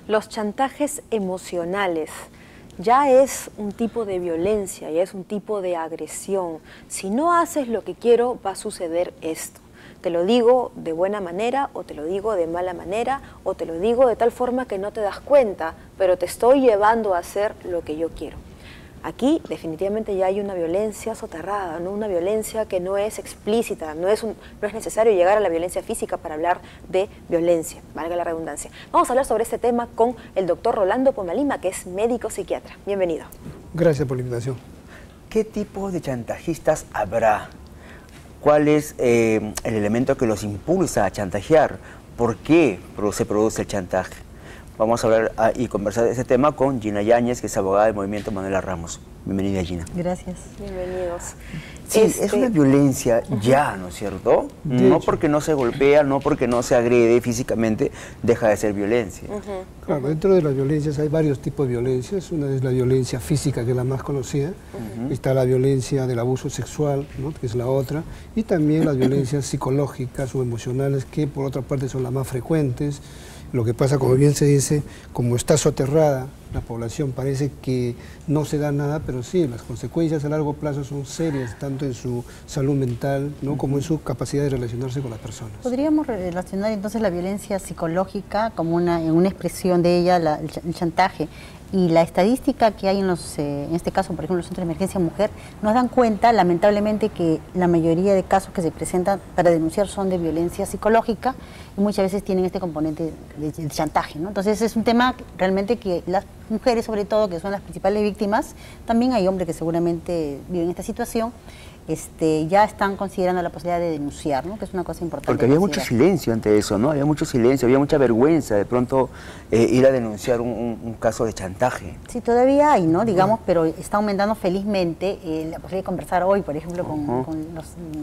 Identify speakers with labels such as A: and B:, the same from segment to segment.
A: Los chantajes emocionales ya es un tipo de violencia, ya es un tipo de agresión. Si no haces lo que quiero, va a suceder esto. Te lo digo de buena manera o te lo digo de mala manera o te lo digo de tal forma que no te das cuenta, pero te estoy llevando a hacer lo que yo quiero. Aquí definitivamente ya hay una violencia soterrada, ¿no? Una violencia que no es explícita, no es necesario llegar a la violencia física para hablar de violencia, valga la redundancia. Vamos a hablar sobre este tema con el doctor Rolando Pomalima, que es médico psiquiatra. Bienvenido.
B: Gracias por la invitación.
C: ¿Qué tipo de chantajistas habrá? ¿Cuál es el elemento que los impulsa a chantajear? ¿Por qué se produce el chantaje? Vamos a hablar y conversar de ese tema con Gina Yáñez, que es abogada del Movimiento Manuela Ramos. Bienvenida, Gina.
D: Gracias.
A: Bienvenidos.
C: Sí, es una violencia ya, ¿no es cierto? No porque no se golpea, no porque no se agrede físicamente, deja de ser violencia.
B: Claro, dentro de las violencias hay varios tipos de violencias. Una es la violencia física, que es la más conocida. Está la violencia del abuso sexual, ¿no?, que es la otra. Y también las violencias psicológicas o emocionales, que por otra parte son las más frecuentes. Lo que pasa, como bien se dice, como está soterrada la población, parece que no se da nada, pero sí, las consecuencias a largo plazo son serias, tanto en su salud mental, ¿no?, como en su capacidad de relacionarse con las personas.
D: ¿Podríamos relacionar entonces la violencia psicológica como una expresión de ella, el chantaje? Y la estadística que hay en este caso, por ejemplo, los centros de emergencia mujer, nos dan cuenta, lamentablemente, que la mayoría de casos que se presentan para denunciar son de violencia psicológica y muchas veces tienen este componente de chantaje, ¿no? Entonces es un tema realmente que las mujeres, sobre todo, que son las principales víctimas, también hay hombres que seguramente viven esta situación, ya están considerando la posibilidad de denunciar, ¿no?, que es una cosa importante.
C: Porque había mucho silencio ante eso, ¿no? Había mucho silencio, había mucha vergüenza de pronto ir a denunciar un caso de chantaje.
D: Sí, todavía hay, ¿no?, digamos, pero está aumentando felizmente la posibilidad de conversar hoy, por ejemplo, con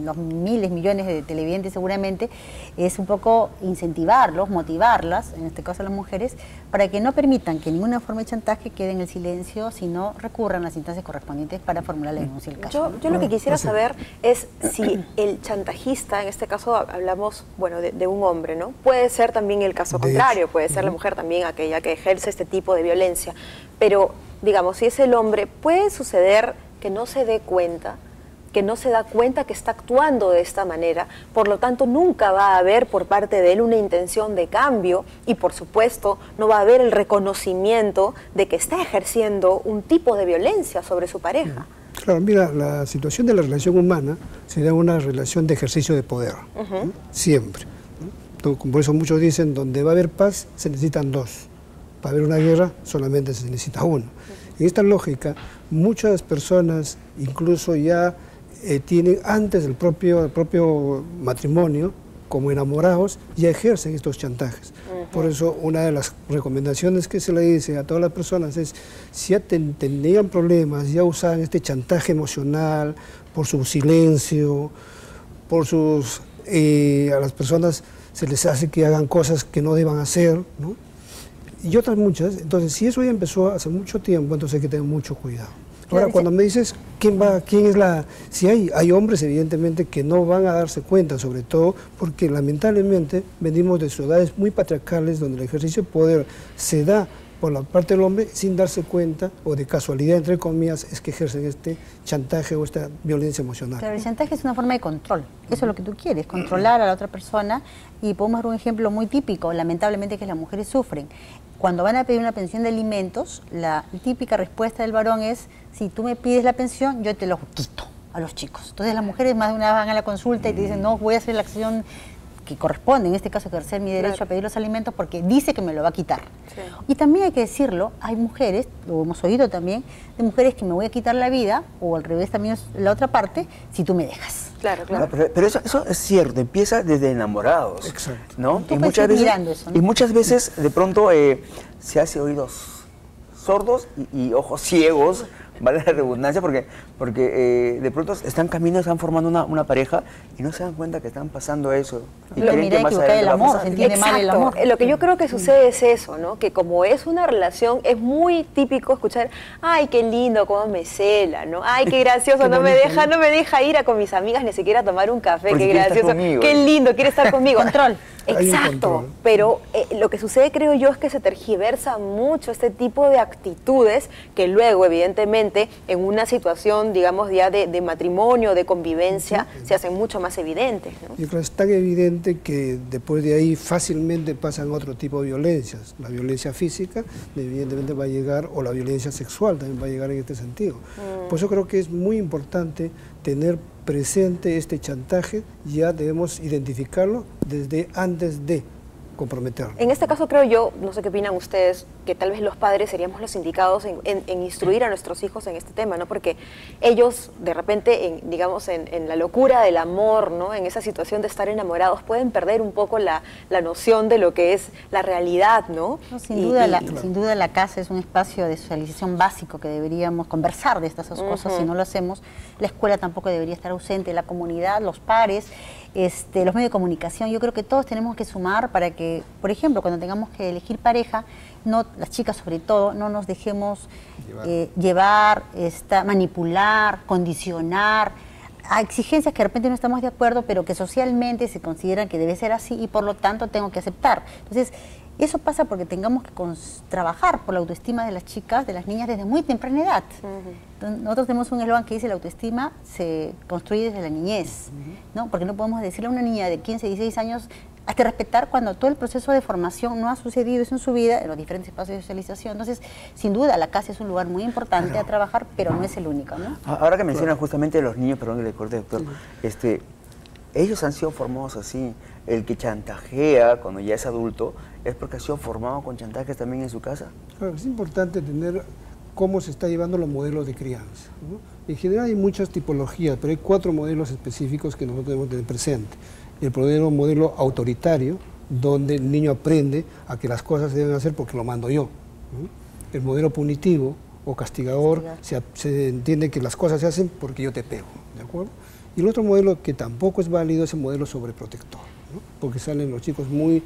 D: los miles, millones de televidentes seguramente, es un poco incentivarlos, motivarlas, en este caso a las mujeres, para que no permitan que ninguna forma de chantaje quede en el silencio, sino recurran a las instancias correspondientes para formular la denuncia del caso.
A: Yo lo que quisiera saber es si el chantajista, en este caso hablamos, bueno, de un hombre, ¿no? Puede ser también el caso contrario, puede ser la mujer también aquella que ejerce este tipo de violencia, pero digamos, si es el hombre, puede suceder que no se dé cuenta, que no se da cuenta que está actuando de esta manera, por lo tanto nunca va a haber por parte de él una intención de cambio y por supuesto no va a haber el reconocimiento de que está ejerciendo un tipo de violencia sobre su pareja.
B: Claro, mira, la situación de la relación humana se da una relación de ejercicio de poder, ¿no?, siempre, ¿no? Por eso muchos dicen, donde va a haber paz se necesitan dos, para haber una guerra solamente se necesita uno. En esta lógica, muchas personas incluso ya tienen antes del propio matrimonio, como enamorados, ya ejercen estos chantajes. Por eso una de las recomendaciones que se le dice a todas las personas es, si ya tenían problemas, ya usaban este chantaje emocional, por su silencio, por sus... a las personas se les hace que hagan cosas que no deban hacer, ¿no?, y otras muchas. Entonces, si eso ya empezó hace mucho tiempo, entonces hay que tener mucho cuidado. Ahora, cuando me dices quién es la... Si hay hombres, evidentemente, que no van a darse cuenta, sobre todo porque lamentablemente venimos de ciudades muy patriarcales donde el ejercicio de poder se da por la parte del hombre sin darse cuenta, o de casualidad, entre comillas, es que ejercen este chantaje o esta violencia emocional.
D: Claro, el chantaje es una forma de control. Eso es lo que tú quieres, controlar a la otra persona. Y podemos dar un ejemplo muy típico, lamentablemente, que las mujeres sufren. Cuando van a pedir una pensión de alimentos, la típica respuesta del varón es, si tú me pides la pensión, yo te lo quito a los chicos. Entonces las mujeres más de una vez van a la consulta y te dicen, no, voy a hacer la acción que corresponde, en este caso ejercer mi derecho a pedir los alimentos porque dice que me lo va a quitar. Sí. Y también hay que decirlo, hay mujeres, lo hemos oído también, de mujeres que me voy a quitar la vida, o al revés también es la otra parte, si tú me dejas.
A: Claro, claro.
C: Pero eso es cierto, empieza desde enamorados.
B: Exacto.
C: ¿No?
D: Y
C: muchas veces de pronto se hace oídos sordos y ojos ciegos, vale la redundancia, porque de pronto están caminando, están formando una pareja y no se dan cuenta que están pasando eso. Y
D: creen que más adelante va a pasar. Se entiende mal el amor.
A: Lo que yo creo que sucede es eso, ¿no? Que como es una relación, es muy típico escuchar, ay, qué lindo, cómo me cela, ¿no? Ay, qué gracioso, no me deja ir con mis amigas ni siquiera a tomar un café, qué gracioso, qué lindo, quiere estar conmigo.
D: Control.
B: hay un
A: Exacto,
B: control.
A: pero lo que sucede, creo yo, es que se tergiversa mucho este tipo de actitudes que luego, evidentemente, en una situación, digamos, ya de matrimonio, de convivencia, se hacen mucho más evidentes, ¿no?
B: Yo creo que es tan evidente que después de ahí fácilmente pasan otro tipo de violencias. La violencia física evidentemente va a llegar, o la violencia sexual también va a llegar en este sentido. Por eso creo que es muy importante tener presente este chantaje, ya debemos identificarlo desde antes de comprometerlo.
A: En este caso, creo yo, no sé qué opinan ustedes, que tal vez los padres seríamos los indicados en instruir a nuestros hijos en este tema, ¿no? Porque ellos, de repente, digamos, en la locura del amor, ¿no? En esa situación de estar enamorados, pueden perder un poco la noción de lo que es la realidad, ¿no?
D: No, sin duda la casa es un espacio de socialización básico que deberíamos conversar de estas dos cosas. Si no lo hacemos, la escuela tampoco debería estar ausente, la comunidad, los pares, los medios de comunicación. Yo creo que todos tenemos que sumar para que, por ejemplo, cuando tengamos que elegir pareja, no, las chicas sobre todo, no nos dejemos llevar, manipular, condicionar a exigencias que de repente no estamos de acuerdo, pero que socialmente se consideran que debe ser así y por lo tanto tengo que aceptar. Entonces, eso pasa porque tengamos que trabajar por la autoestima de las chicas, de las niñas desde muy temprana edad. Nosotros tenemos un eslogan que dice: la autoestima se construye desde la niñez, ¿no? Porque no podemos decirle a una niña de 15, 16 años hasta respetar cuando todo el proceso de formación no ha sucedido eso en su vida, en los diferentes espacios de socialización. Entonces, sin duda, la casa es un lugar muy importante a trabajar, pero no es el único, ¿no?
C: Ahora que mencionan justamente los niños, perdón que le corte, doctor, ellos han sido formados así. El que chantajea cuando ya es adulto es porque ha sido formado con chantajes también en su casa.
B: Claro, es importante tener cómo se está llevando los modelos de crianza, ¿no? En general hay muchas tipologías, pero hay 4 modelos específicos que nosotros debemos tener presente. El modelo autoritario, donde el niño aprende a que las cosas se deben hacer porque lo mando yo, ¿no? El modelo punitivo o castigador, se entiende que las cosas se hacen porque yo te pego, ¿de acuerdo? Y el otro modelo que tampoco es válido es el modelo sobreprotector, ¿no? Porque salen los chicos muy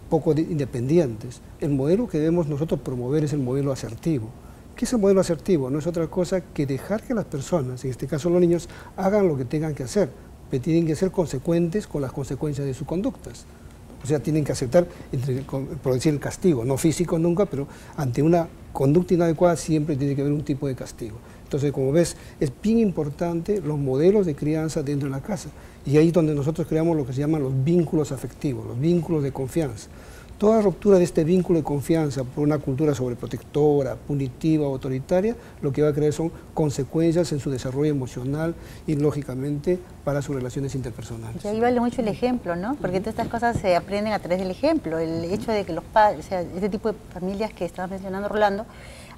B: poco independientes. El modelo que debemos nosotros promover es el modelo asertivo. ¿Qué es el modelo asertivo? No es otra cosa que dejar que las personas, en este caso los niños, hagan lo que tengan que hacer, pero tienen que ser consecuentes con las consecuencias de sus conductas. O sea, tienen que aceptar, por decir, el castigo, no físico nunca, pero ante una conducta inadecuada siempre tiene que haber un tipo de castigo. Entonces, como ves, es bien importante los modelos de crianza dentro de la casa. Y ahí es donde nosotros creamos lo que se llaman los vínculos afectivos, los vínculos de confianza. Toda ruptura de este vínculo de confianza por una cultura sobreprotectora, punitiva, autoritaria, lo que va a crear son consecuencias en su desarrollo emocional y, lógicamente, para sus relaciones interpersonales.
D: Y ahí vale mucho el ejemplo, ¿no? Porque todas estas cosas se aprenden a través del ejemplo. El hecho de que los padres, o sea, este tipo de familias que estaba mencionando Rolando,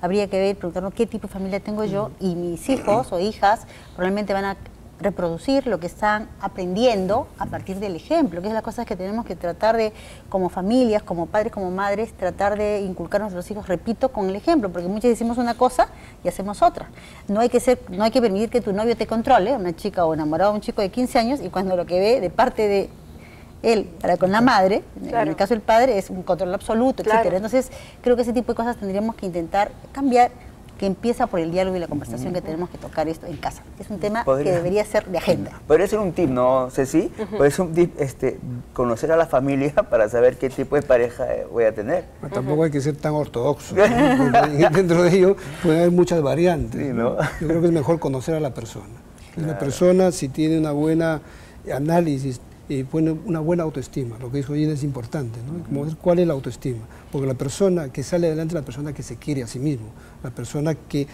D: habría que ver, preguntarnos qué tipo de familia tengo yo, y mis hijos o hijas probablemente van a reproducir lo que están aprendiendo a partir del ejemplo, que es las cosas que tenemos que tratar de, como familias, como padres, como madres, tratar de inculcar a nuestros hijos, repito, con el ejemplo, porque muchos decimos una cosa y hacemos otra. No hay que permitir que tu novio te controle, una chica o enamorado de un chico de 15 años, y cuando lo que ve de parte de él para con la madre, en el caso del padre, es un control absoluto, etcétera. Entonces, creo que ese tipo de cosas tendríamos que intentar cambiar, que empieza por el diálogo y la conversación que tenemos que tocar esto en casa. Es un tema que debería ser de agenda.
C: Podría ser un tip, ¿no, Ceci? Podría ser un tip, conocer a la familia para saber qué tipo de pareja voy a tener.
B: Tampoco hay que ser tan ortodoxo, ¿no? Porque dentro de ello puede haber muchas variantes,
C: sí, ¿no?
B: Yo creo que es mejor conocer a la persona. Claro. La persona, si tiene una buena análisis, una buena autoestima, lo que dijo Gina es importante, ¿no? Como cuál es la autoestima, porque la persona que sale adelante es la persona que se quiere a sí mismo, la persona que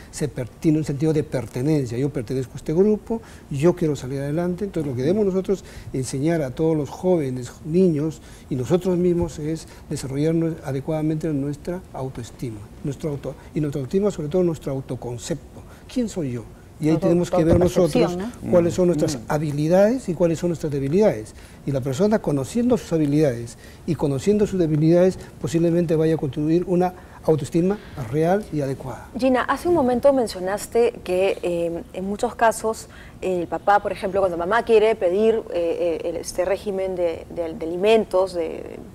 B: tiene un sentido de pertenencia. Yo pertenezco a este grupo, yo quiero salir adelante. Entonces lo que debemos nosotros enseñar a todos los jóvenes, niños y nosotros mismos es desarrollar adecuadamente nuestra autoestima, y nuestra autoestima, sobre todo nuestro autoconcepto. ¿Quién soy yo? Y ahí tenemos que ver nosotros, ¿no?, cuáles son nuestras habilidades y cuáles son nuestras debilidades. Y la persona, conociendo sus habilidades y conociendo sus debilidades, posiblemente vaya a construir una autoestima real y adecuada.
A: Gina, hace un momento mencionaste que en muchos casos el papá, por ejemplo, cuando mamá quiere pedir este régimen de alimentos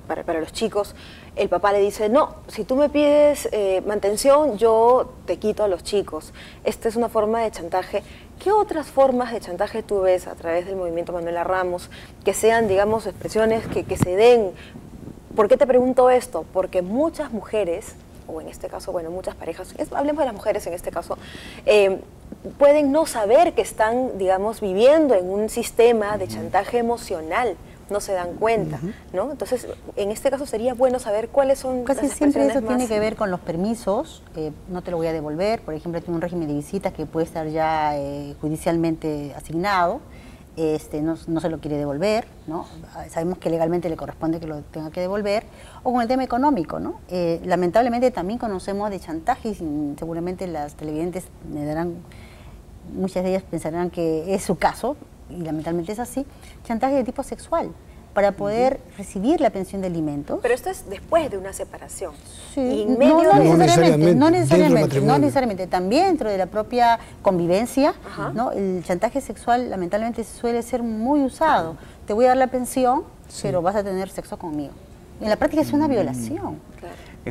A: para los chicos, el papá le dice, no, si tú me pides mantención, yo te quito a los chicos. Esta es una forma de chantaje. ¿Qué otras formas de chantaje tú ves a través del movimiento Manuela Ramos que sean, digamos, expresiones que se den? ¿Por qué te pregunto esto? Porque muchas mujeres, o en este caso, bueno, muchas parejas, hablemos de las mujeres en este caso, pueden no saber que están, digamos, viviendo en un sistema de chantaje emocional, no se dan cuenta, ¿no? Entonces, en este caso sería bueno saber cuáles son
D: casi
A: las
D: siempre
A: expresiones
D: eso
A: más...
D: tiene que ver con los permisos, no te lo voy a devolver, por ejemplo, tiene un régimen de visitas que puede estar ya judicialmente asignado, no se lo quiere devolver, ¿no? Sabemos que legalmente le corresponde que lo tenga que devolver, o con el tema económico, ¿no? Lamentablemente también conocemos de chantajes, y seguramente las televidentes me darán, muchas de ellas pensarán que es su caso, y lamentablemente es así, chantaje de tipo sexual, para poder recibir la pensión de alimentos.
A: Pero esto es después de una separación.
D: Sí,
A: Y en medio
D: no necesariamente, también dentro de la propia convivencia, ¿no? El chantaje sexual lamentablemente suele ser muy usado. Te voy a dar la pensión, pero vas a tener sexo conmigo. En la práctica es una violación.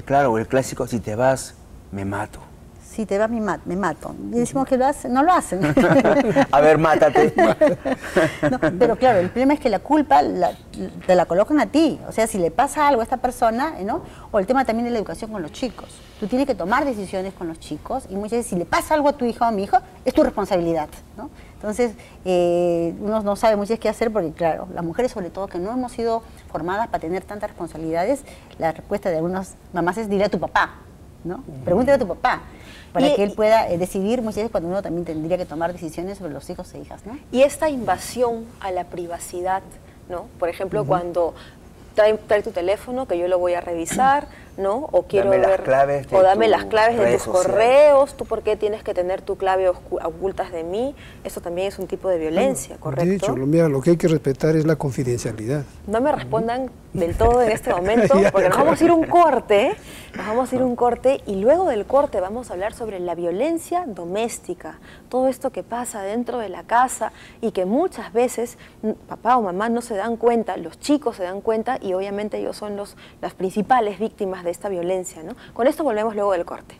C: Claro, el clásico, si te vas, me mato.
D: Si te vas, me mato. Y decimos que lo hacen, no lo hacen.
C: A ver, mátate.
D: No, pero claro, el problema es que la culpa te la colocan a ti. O sea, si le pasa algo a esta persona, ¿no? O el tema también de la educación con los chicos. Tú tienes que tomar decisiones con los chicos y muchas veces si le pasa algo a tu hija o a mi hijo, es tu responsabilidad, ¿no? Entonces, uno no sabe muchas veces qué hacer porque, claro, las mujeres sobre todo que no hemos sido formadas para tener tantas responsabilidades, la respuesta de algunas mamás es dile a tu papá, ¿no? Pregúntale a tu papá, para que él pueda decidir muchas veces cuando uno también tendría que tomar decisiones sobre los hijos e hijas, ¿no?
A: Y esta invasión a la privacidad, ¿no? Por ejemplo, cuando trae tu teléfono, que yo lo voy a revisar, ¿no? O quiero
C: dame
A: ver,
C: las claves de
A: o dame las claves de tus
C: sociales.
A: correos, tú por qué tienes que tener tu clave ocultas de mí. Eso también es un tipo de violencia, ¿correcto?
B: De hecho, mira, lo que hay que respetar es la confidencialidad.
A: No me respondan del todo en este momento, porque nos vamos a ir a un corte, y luego del corte vamos a hablar sobre la violencia doméstica, todo esto que pasa dentro de la casa y que muchas veces papá o mamá no se dan cuenta, los chicos se dan cuenta y obviamente ellos son las principales víctimas de esta violencia, ¿no? Con esto volvemos luego del corte.